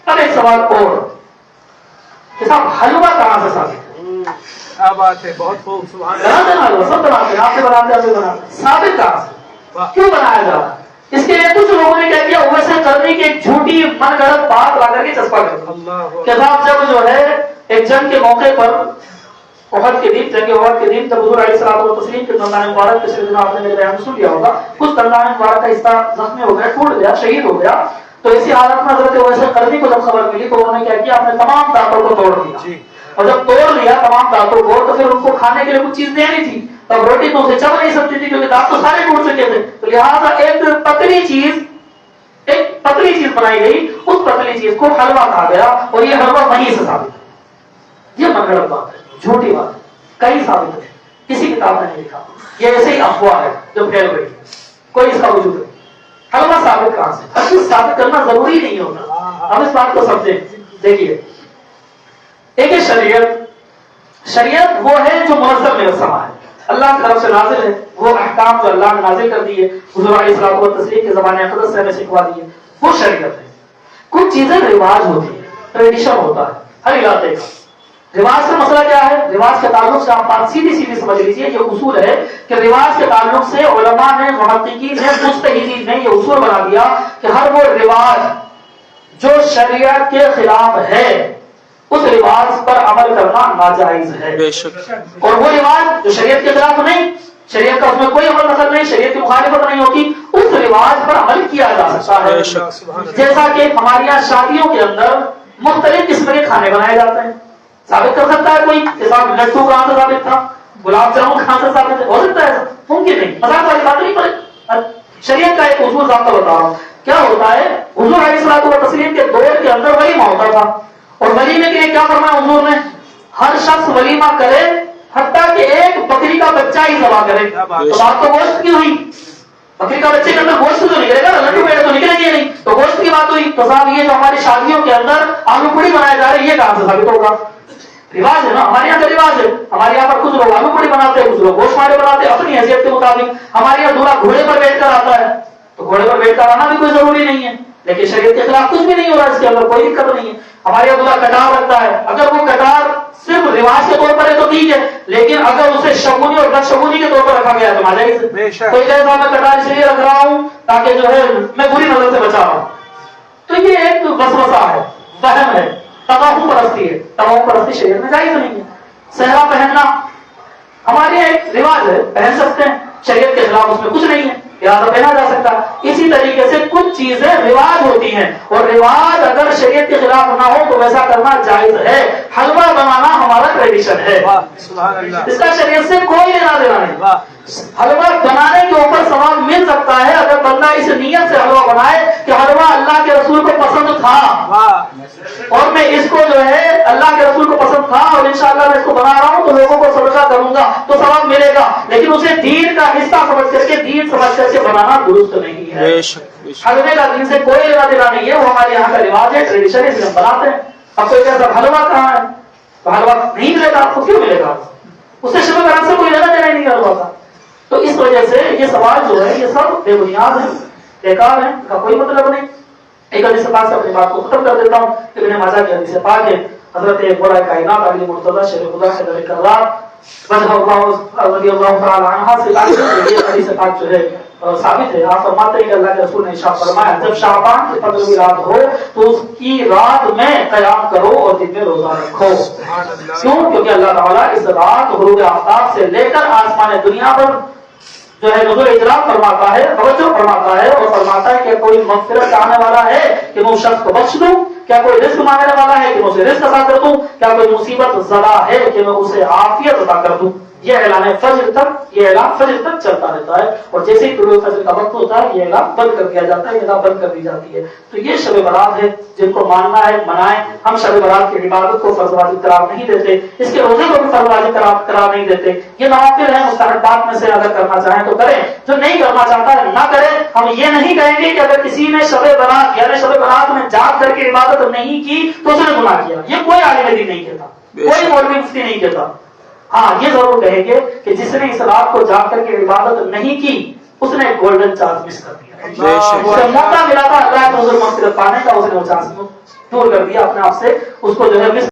اب ایک سوال اور کہ صاحب حلوہ کہاں سے ثابت ہے؟ کیا بات ہے، بہت خوب، سبحان بناتے ہیں حلوہ، سب بناتے ہیں، آپ سے بناتے ہیں، آپ سے بناتے ہیں، ثابت کہاں سے؟ کیوں بنایا جا رہا ہے؟ اس کے لیے کچھ لوگوں نے کیا کیا، ویسے کرنے کی ایک جھوٹی من گڑت بات لا کر کے چسپا کر دیا کہ صاحب جب جو ہے ایک جنگ کے موقع پر احد کے دن، جنگ احد کے دن، جب حضور علیہ الصلوۃ والتسلیم کے دندان مبارک کے سلسلے میں آپ نے میرے بیان سن لیا ہوگا، کچھ دندان مبارک کا حصہ زخمی ہو گیا، ٹوٹ گیا، شہید ہو گیا، تو اسی حالت میں حضرت ویسے قرنی کو جب خبر ملی تو انہوں نے کیا کیا، اپنے تمام دانتوں کو توڑ دیا، اور جب توڑ لیا تمام دانتوں کو تو پھر ان کو کھانے کے لیے کچھ چیز دینی تھی، تب روٹی تو اسے چل نہیں سکتی تھی کیونکہ دانت تو سارے ٹوٹ چکے تھے، تو لہٰذا ایک پتلی چیز بنائی گئی، اس پتلی چیز کو حلوہ کہا گیا، اور یہ حلوہ وہیں سے ثابت ہے۔ یہ منگڑت بات ہے، جھوٹی بات ہے، کہیں ثابت ہے، کسی کتاب نے نہیں لکھا، یہ ایسے ہی افواہ ہے جو پھیل گئی، کوئی اس کا وجود نہیں۔ حلوہ ثابت کہاں سے؟ اب کچھ ثابت کرنا ضروری نہیں ہوتا، اب اس بات کو سمجھیں۔ دیکھیے ایک شریعت وہ ہے جو منظم مرسمہ ہے، اللہ کی طرف سے نازل ہے، وہ احکام جو اللہ نے نازل کر دیے، حضور علیہ الصلوۃ والتسلیم کے زبان اقدس سے ہمیں سکھوا دیے، وہ شریعت ہے۔ کچھ چیزیں رواج ہوتی ہیں، ٹریڈیشن ہوتا ہے ہر علاقے کا۔ رواج کا مسئلہ کیا ہے؟ رواج کے تعلق سے آپ بات سیدھی سمجھ لیجیے، یہ اصول ہے کہ رواج کے تعلق سے علماء نے، محققین نے، مجتہدین نے یہ اصول بنا دیا کہ ہر وہ رواج جو شریعت کے خلاف ہے اس رواج پر عمل کرنا ناجائز ہے، اور وہ رواج جو شریعت کے خلاف نہیں، شریعت کا اس میں کوئی عمل دخل نہیں، شریعت کی مخالفت نہیں ہوتی، اس رواج پر عمل کیا جا سکتا ہے۔ جیسا کہ ہمارے یہاں شادیوں کے اندر مختلف قسم کے کھانے بنائے جاتے ہیں، ثابت کر سکتا ہے کوئی کہ صاحب لڈو کہاں سے ثابت تھا، گلاب جامن کہاں سے ثابت ہے؟ ہو سکتا ہے؟ ممکن نہیں، مذاق والی بات نہیں پڑے۔ شریعت کا ایک اصول ضابطہ بتا رہا ہوں، کیا ہوتا ہے؟ حضور علیہ الصلوۃ والتسلیم کے دور کے اندر ولیمہ ہوتا تھا، اور ولیمے کے لیے کیا فرمایا حضور نے؟ ہر شخص ولیمہ کرے حتیٰ کہ ایک بکری کا بچہ ہی ذبح کرے۔ تو بات تو گوشت کی ہوئی، بکری کا بچے کے اندر گوشت تو نکلے گا، لڈو پیڑے تو نکلیں گے نہیں، تو گوشت کی بات ہوئی۔ تو صاحب یہ جو ہماری شادیوں کے اندر آلو پوڑی بنائے جا رہے ہیں، یہ کہاں سے ثابت ہوگا؟ رواج ہے نا، ہمارے یہاں کا رواج ہے، ہمارے یہاں پر کچھ لوگ آلو پوڑی بناتے ہیں، کچھ لوگ گوشت مارے بناتے ہیں اپنی حیثیت کے مطابق۔ ہمارے یہاں دولہا گھوڑے پر بیٹھ کر آتا ہے، تو گھوڑے پر بیٹھ کر آنا بھی کوئی ضروری نہیں ہے، لیکن شریعت کے خلاف کچھ بھی نہیں ہو رہا، اس کے اندر کوئی دقت نہیں ہے۔ ہمارے یہاں دولہا کٹار رکھتا ہے، اگر وہ کٹار صرف رواج کے طور پر ہے تو ٹھیک ہے، لیکن اگر اسے شگونی اور بدشگونی کے طور پر رکھا گیا تو ناجائز ہے۔ کوئی کہتا ہے میں کٹار اس لیے رکھ رہا ہوں تاکہ جو ہے میں بری نظر سے بچا رہا ہوں، تو یہ ایک وسوسہ ہے، وہم ہے، تباہو پرستی ہے۔ تباہو پرستی شریعت میں جائز نہیں ہے۔ صحرا پہننا ہمارے یہاں ایک رواج ہے، پہن سکتے ہیں، شریعت کے خلاف اس میں کچھ نہیں ہے، لہٰذا پہنا جا سکتا ہے۔ اسی طریقے سے کچھ چیزیں رواج ہوتی ہیں، اور رواج اگر شریعت کے خلاف نہ ہو تو ویسا کرنا جائز ہے۔ حلوہ بنانا ہمارا ٹریڈیشن ہے، اس کا شریعت سے کوئی لینا دینا نہیں۔ حلوہ بنانے کے اوپر ثواب مل سکتا ہے اگر بندہ اس نیت سے حلوہ بنائے کہ حلوہ اللہ کے رسول کو پسند تھا، اور میں اس کو جو ہے اللہ کے رسول کو پسند تھا اور انشاءاللہ میں اس کو بنا رہا ہوں تو لوگوں کو صدقہ کروں گا تو ثواب ملے گا، لیکن اسے دین کا حصہ سمجھ کر کے، دین سمجھ کر کے بنانا درست نہیں ہے۔ حلوے کا دین سے کوئی لینا دینا نہیں ہے، وہ ہمارے یہاں کا رواج ہے، ٹریڈیشن ہے، اس میں ہم بناتے ہیں۔ اب کوئی کہتا حلوہ کہاں ہے؟ تو حلوہ نہیں ملے گا آپ کو، کیوں ملے گا؟ اس سے شبہ برات سے کوئی لینا دینا ہی نہیں حلوہ کا۔ تو اس وجہ سے یہ سوال جو ہے یہ سب بے بنیاد ہے، بیکار ہے، ان کا کوئی مطلب نہیں۔ ایک حدیث پاک سے اپنی بات کو ختم کر دیتا ہوں، ابن ماجہ کی حدیث پاک ہے، حضرت بڑا کائنات علی مرتضی شیر خدا حیدر کرار رضی اللہ تعالی عنہ سے یہ حدیث پاک جو ہے ثابت ہے۔ آپ فرماتے ہیں کہ اللہ کے رسول نے ارشاد فرمایا جب شعبان کی 15ویں رات ہو تو اس کی رات میں قیام کرو اور دن میں روزہ رکھو۔ کیوں؟ کیونکہ اللہ تعالیٰ اس رات غروب آفتاب سے لے کر آسمان دنیا پر جو ہے نزول اجرام فرماتا ہے، توجہ فرماتا ہے، اور فرماتا ہے کہ کوئی مغفرت چاہنے والا ہے کہ میں اس شخص کو بخش دوں، کیا کوئی رزق مانگنے والا ہے کہ میں اسے رزق عطا کر دوں، کیا کوئی مصیبت زدہ ہے کہ میں اسے عافیت عطا کر دوں۔ یہ اعلان فجر تک، یہ اعلان فجر تک چلتا رہتا ہے، اور جیسے ہی طلوع فجر کا وقت ہوتا ہے یہ اعلان بند کر دیا جاتا ہے، یہ اعلان بند کر دی جاتی ہے۔ تو یہ شب برات ہے، جن کو ماننا ہے منائیں۔ ہم شب برات کی عبادت کو فرض واجب قرار نہیں دیتے، اس کے روزے کو بھی فرض واجب قرار نہیں دیتے۔ یہ نوافل ہیں، مستحبات میں سے اگر کرنا چاہیں تو کریں، جو نہیں کرنا چاہتا ہے نہ کرے۔ ہم یہ نہیں کہیں گے کہ اگر کسی نے شب برات یعنی شب برات میں جاگ کر کے عبادت نہیں کی تو اس نے گناہ کیا، یہ کوئی عالم دین نہیں کہتا، کوئی مولوی مفتی نہیں کہتا۔ ہاں یہ ضرور کہیں گے کہ جس نے اس رات کو جاگ کر کے عبادت نہیں کی اس نے گولڈن چانس مس کر دیا۔ اسے موقع ملا تھا اللہ کے حضور مغفرت پانے کا، اس نے وہ چانس دور کر دیا اپنے آپ سے، اس کو جو ہے